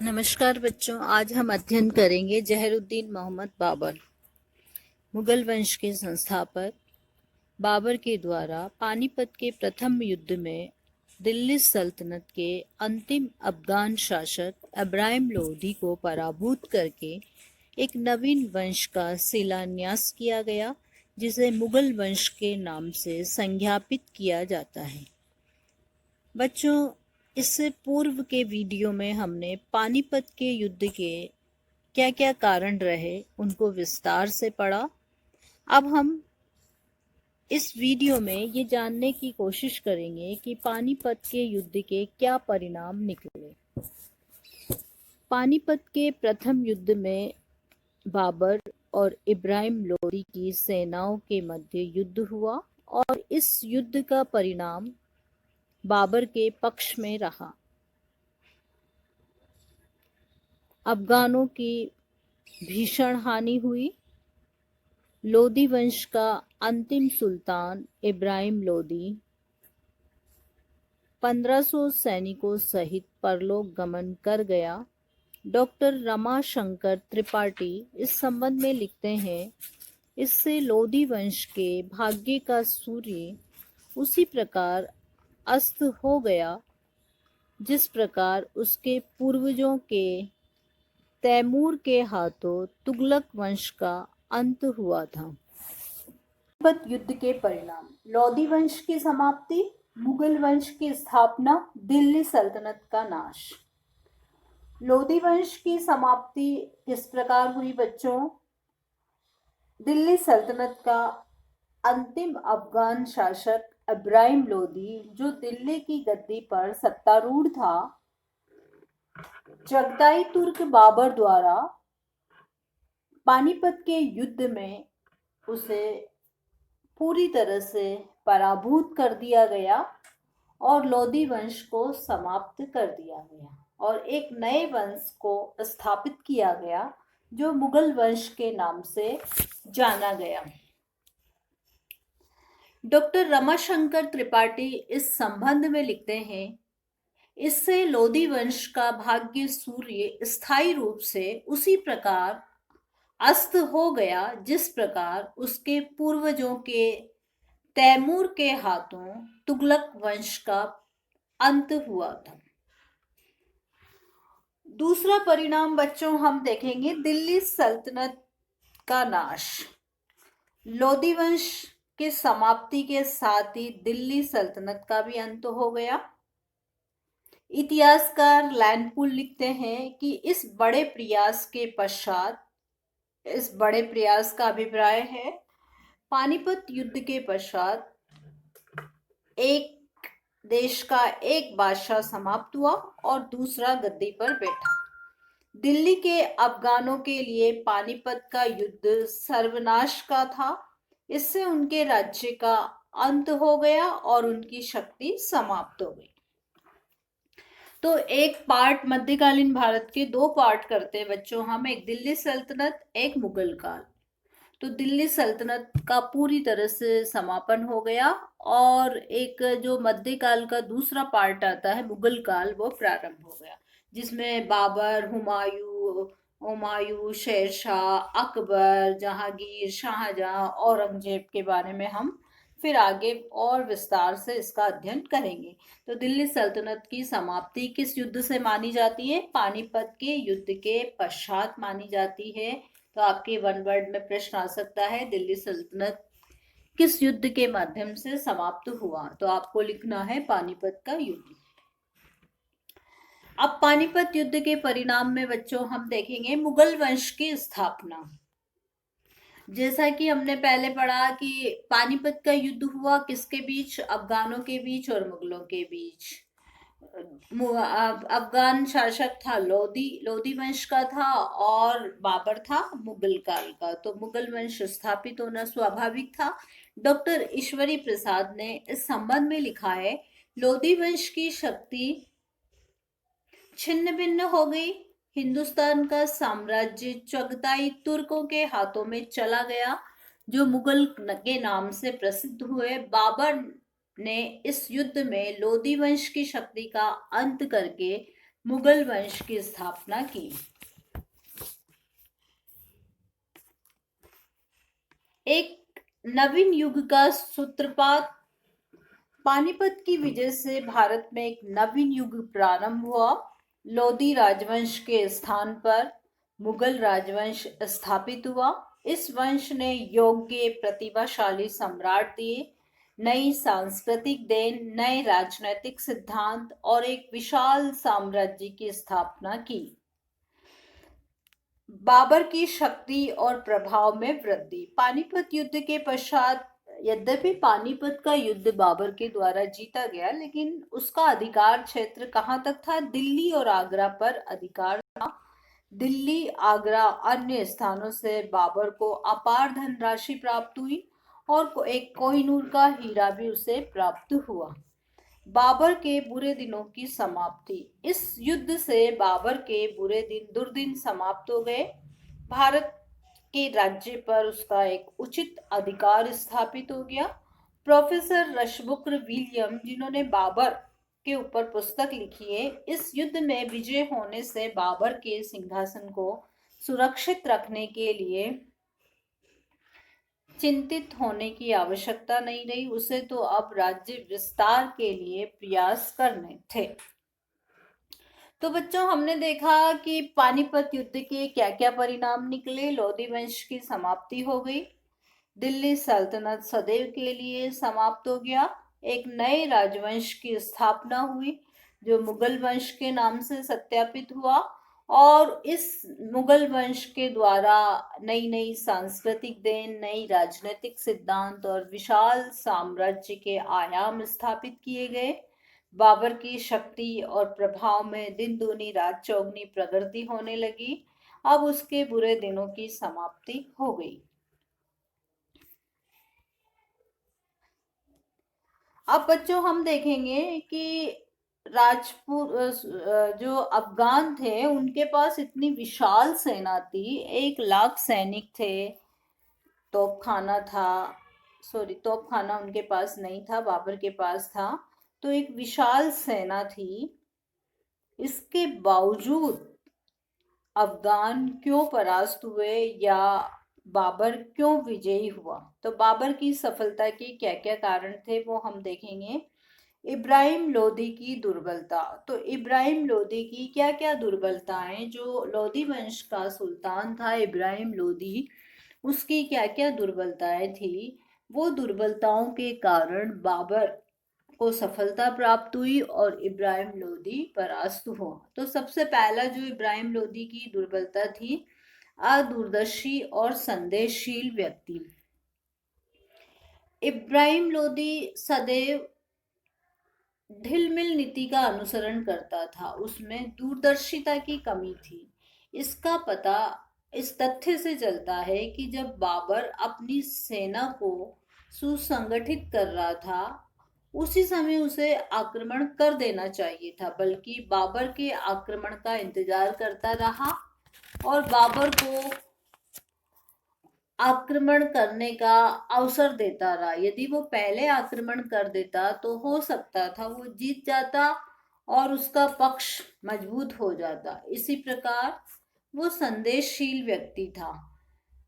नमस्कार बच्चों, आज हम अध्ययन करेंगे जहरुद्दीन मोहम्मद बाबर। मुगल वंश के संस्थापक बाबर के द्वारा पानीपत के प्रथम युद्ध में दिल्ली सल्तनत के अंतिम अफगान शासक इब्राहिम लोदी को पराभूत करके एक नवीन वंश का शिलान्यास किया गया, जिसे मुगल वंश के नाम से संज्ञापित किया जाता है। बच्चों, इससे पूर्व के वीडियो में हमने पानीपत के युद्ध के क्या क्या कारण रहे उनको विस्तार से पढ़ा। अब हम इस वीडियो में ये जानने की कोशिश करेंगे कि पानीपत के युद्ध के क्या परिणाम निकले। पानीपत के प्रथम युद्ध में बाबर और इब्राहिम लोदी की सेनाओं के मध्य युद्ध हुआ और इस युद्ध का परिणाम बाबर के पक्ष में रहा। अफगानों की भीषण हानि हुई। लोदी वंश का अंतिम सुल्तान इब्राहिम लोदी 1500 सैनिकों सहित परलोक गमन कर गया। डॉक्टर रमाशंकर त्रिपाठी इस संबंध में लिखते हैं, इससे लोदी वंश के भाग्य का सूर्य उसी प्रकार अस्त हो गया जिस प्रकार उसके पूर्वजों के तैमूर के हाथों तुगलक वंश का अंत हुआ था। पानीपत युद्ध के परिणाम: लोदी वंश की समाप्ति, मुगल वंश की स्थापना, दिल्ली सल्तनत का नाश। लोदी वंश की समाप्ति किस प्रकार हुई बच्चों? दिल्ली सल्तनत का अंतिम अफगान शासक इब्राहिम लोदी, जो दिल्ली की गद्दी पर सत्तारूढ़ था, चगताई तुर्क बाबर द्वारा पानीपत के युद्ध में उसे पूरी तरह से पराभूत कर दिया गया और लोदी वंश को समाप्त कर दिया गया और एक नए वंश को स्थापित किया गया जो मुगल वंश के नाम से जाना गया। डॉक्टर रमाशंकर त्रिपाठी इस संबंध में लिखते हैं, इससे लोदी वंश का भाग्य सूर्य स्थायी रूप से उसी प्रकार अस्त हो गया जिस प्रकार उसके पूर्वजों के तैमूर के हाथों तुगलक वंश का अंत हुआ था। दूसरा परिणाम बच्चों हम देखेंगे, दिल्ली सल्तनत का नाश। लोदी वंश के समाप्ति के साथ ही दिल्ली सल्तनत का भी अंत हो गया। इतिहासकार लैंडपुल लिखते हैं कि इस बड़े प्रयास का अभिप्राय है, पानीपत युद्ध के पश्चात एक देश का एक बादशाह समाप्त हुआ और दूसरा गद्दी पर बैठा। दिल्ली के अफगानों के लिए पानीपत का युद्ध सर्वनाश का था। इससे उनके राज्य का अंत हो गया और उनकी शक्ति समाप्त हो गई। तो एक पार्ट मध्यकालीन भारत के दो पार्ट करते हैं बच्चों हम, एक दिल्ली सल्तनत, एक मुगल काल। तो दिल्ली सल्तनत का पूरी तरह से समापन हो गया और एक जो मध्यकाल का दूसरा पार्ट आता है मुगल काल, वो प्रारंभ हो गया, जिसमें बाबर, हुमायूं, शेरशाह, अकबर, जहांगीर, शाहजहां, औरंगजेब के बारे में हम फिर आगे और विस्तार से इसका अध्ययन करेंगे। तो दिल्ली सल्तनत की समाप्ति किस युद्ध से मानी जाती है? पानीपत के युद्ध के पश्चात मानी जाती है। तो आपके वन वर्ड में प्रश्न आ सकता है, दिल्ली सल्तनत किस युद्ध के माध्यम से समाप्त हुआ? तो आपको लिखना है पानीपत का युद्ध। अब पानीपत युद्ध के परिणाम में बच्चों हम देखेंगे मुगल वंश की स्थापना। जैसा कि हमने पहले पढ़ा कि पानीपत का युद्ध हुआ किसके बीच? अफगानों के बीच और मुगलों के बीच। अफगान शासक था लोदी वंश का था और बाबर था मुगल काल का। तो मुगल वंश स्थापित होना स्वाभाविक था। डॉक्टर ईश्वरी प्रसाद ने इस संबंध में लिखा है, लोदी वंश की शक्ति छिन्न भिन्न हो गई। हिंदुस्तान का साम्राज्य चगताई तुर्कों के हाथों में चला गया, जो मुगल के नाम से प्रसिद्ध हुए। बाबर ने इस युद्ध में लोदी वंश की शक्ति का अंत करके मुगल वंश की स्थापना की। एक नवीन युग का सूत्रपात। पानीपत की विजय से भारत में एक नवीन युग प्रारंभ हुआ। लोधी राजवंश के स्थान पर मुगल राजवंश स्थापित हुआ। इस वंश ने योग्य प्रतिभाशाली सम्राट दिए, नई सांस्कृतिक देन, नए राजनैतिक सिद्धांत और एक विशाल साम्राज्य की स्थापना की। बाबर की शक्ति और प्रभाव में वृद्धि। पानीपत युद्ध के पश्चात, यद्यपि पानीपत का युद्ध बाबर के द्वारा जीता गया, लेकिन उसका अधिकार क्षेत्र कहाँ तक था? दिल्ली और आगरा पर अधिकार था। दिल्ली, आगरा, अन्य स्थानों से बाबर को अपार धनराशि प्राप्त हुई और एक कोहिनूर का हीरा भी उसे प्राप्त हुआ। बाबर के बुरे दिनों की समाप्ति। इस युद्ध से बाबर के बुरे दिन दुर्दिन समाप्त हो गए। भारत के राज्य पर उसका एक उचित अधिकार स्थापित हो गया। प्रोफेसर रशबुक्र विलियम, जिन्होंने बाबर के ऊपर पुस्तक लिखी है, इस युद्ध में विजय होने से बाबर के सिंहासन को सुरक्षित रखने के लिए चिंतित होने की आवश्यकता नहीं रही। उसे तो अब राज्य विस्तार के लिए प्रयास करने थे। तो बच्चों, हमने देखा कि पानीपत युद्ध के क्या क्या परिणाम निकले। लोधी वंश की समाप्ति हो गई। दिल्ली सल्तनत सदैव के लिए समाप्त हो गया। एक नए राजवंश की स्थापना हुई जो मुगल वंश के नाम से सत्यापित हुआ और इस मुगल वंश के द्वारा नई नई सांस्कृतिक देन, नई राजनीतिक सिद्धांत और विशाल साम्राज्य के आयाम स्थापित किए गए। बाबर की शक्ति और प्रभाव में दिन दूनी रात चौगनी प्रगति होने लगी। अब उसके बुरे दिनों की समाप्ति हो गई। अब बच्चों, हम देखेंगे कि राजपूत जो अफगान थे, उनके पास इतनी विशाल सेना थी। 1 लाख सैनिक थे। तोपखाना था, सॉरी, तोपखाना उनके पास नहीं था, बाबर के पास था। तो एक विशाल सेना थी। इसके बावजूद अफगान क्यों परास्त हुए या बाबर क्यों विजयी हुआ? तो बाबर की सफलता के क्या क्या कारण थे वो हम देखेंगे। इब्राहिम लोदी की दुर्बलता। तो इब्राहिम लोदी की क्या क्या दुर्बलताएं, जो लोदी वंश का सुल्तान था इब्राहिम लोदी, उसकी क्या क्या दुर्बलताएं थी, वो दुर्बलताओं के कारण बाबर को सफलता प्राप्त हुई और इब्राहिम लोदी परास्त हुआ। तो सबसे पहला जो इब्राहिम लोदी की दुर्बलता थी, अदूरदर्शी और संदेशशील व्यक्ति। इब्राहिम लोदी सदैव ढिलमिल नीति का अनुसरण करता था। उसमें दूरदर्शिता की कमी थी। इसका पता इस तथ्य से चलता है कि जब बाबर अपनी सेना को सुसंगठित कर रहा था, उसी समय उसे आक्रमण कर देना चाहिए था, बल्कि बाबर के आक्रमण का इंतजार करता रहा और बाबर को आक्रमण करने का अवसर देता रहा। यदि वो पहले आक्रमण कर देता तो हो सकता था वो जीत जाता और उसका पक्ष मजबूत हो जाता। इसी प्रकार वो संदेशशील व्यक्ति था।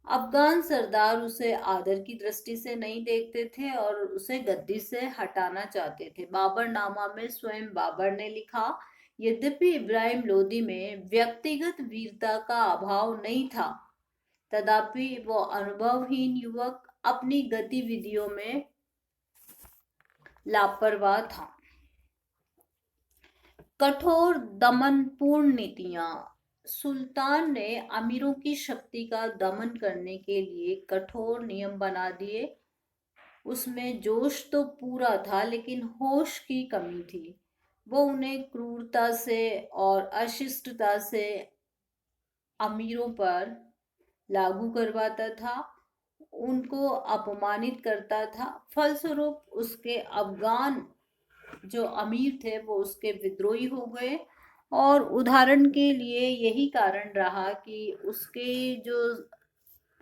अफगान सरदार उसे आदर की दृष्टि से नहीं देखते थे और उसे गद्दी से हटाना चाहते थे। बाबरनामा में स्वयं बाबर ने लिखा, यद्यपि इब्राहिम लोदी में व्यक्तिगत वीरता का अभाव नहीं था, तथापि वो अनुभवहीन युवक अपनी गतिविधियों में लापरवाह था। कठोर दमनपूर्ण नीतियां। सुल्तान ने अमीरों की शक्ति का दमन करने के लिए कठोर नियम बना दिए। उसमें जोश तो पूरा था, लेकिन होश की कमी थी। वो उन्हें क्रूरता से और अशिष्टता से अमीरों पर लागू करवाता था, उनको अपमानित करता था। फलस्वरूप उसके अफगान जो अमीर थे वो उसके विद्रोही हो गए। और उदाहरण के लिए यही कारण रहा कि उसके जो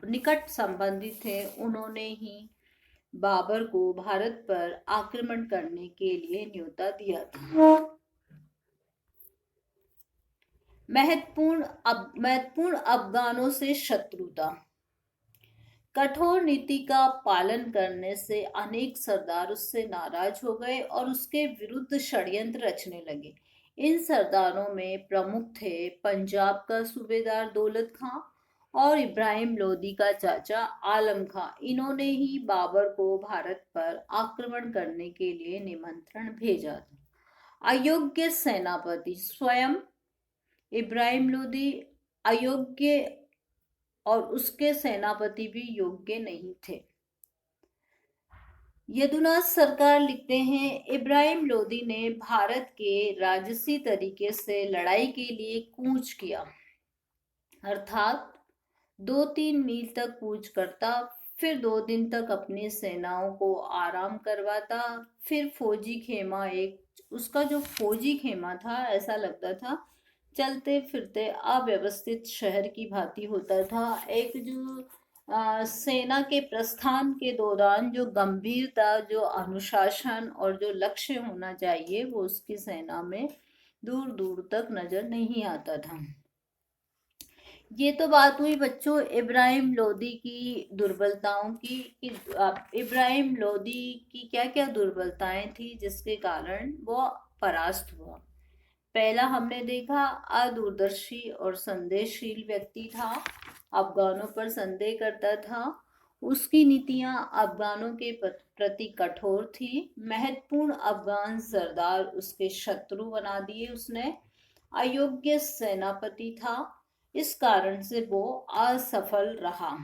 निकट संबंधी थे, उन्होंने ही बाबर को भारत पर आक्रमण करने के लिए न्योता दिया था। महत्वपूर्ण अफगानों से शत्रुता। कठोर नीति का पालन करने से अनेक सरदार उससे नाराज हो गए और उसके विरुद्ध षड्यंत्र रचने लगे। इन सरदारों में प्रमुख थे पंजाब का सूबेदार दौलत खां और इब्राहिम लोदी का चाचा आलम खां। इन्होंने ही बाबर को भारत पर आक्रमण करने के लिए निमंत्रण भेजा था। अयोग्य सेनापति। स्वयं इब्राहिम लोदी अयोग्य और उसके सेनापति भी योग्य नहीं थे। यदुनाथ सरकार लिखते हैं, इब्राहिम लोदी ने भारत के राजसी तरीके से लड़ाई के लिए कूच किया, अर्थात 2-3 मील तक कूच करता, फिर 2 दिन तक अपनी सेनाओं को आराम करवाता, फिर फौजी खेमा उसका जो फौजी खेमा था ऐसा लगता था चलते फिरते अव्यवस्थित शहर की भांति होता था। एक जो सेना के प्रस्थान के दौरान जो गंभीरता, जो अनुशासन और जो लक्ष्य होना चाहिए वो उसकी सेना में दूर दूर तक नजर नहीं आता था। ये तो बात हुई बच्चों इब्राहिम लोदी की दुर्बलताओं की कि इब्राहिम लोदी की क्या क्या दुर्बलताएं थी जिसके कारण वो परास्त हुआ। पहला हमने देखा अदूरदर्शी और संदेहशील व्यक्ति था, अफगानों पर संदेह करता था, उसकी नीतियां अफगानों के प्रति कठोर थी, महत्वपूर्ण अफगान सरदार उसके शत्रु बना दिए उसने, अयोग्य सेनापति था, इस कारण से वो असफल रहा।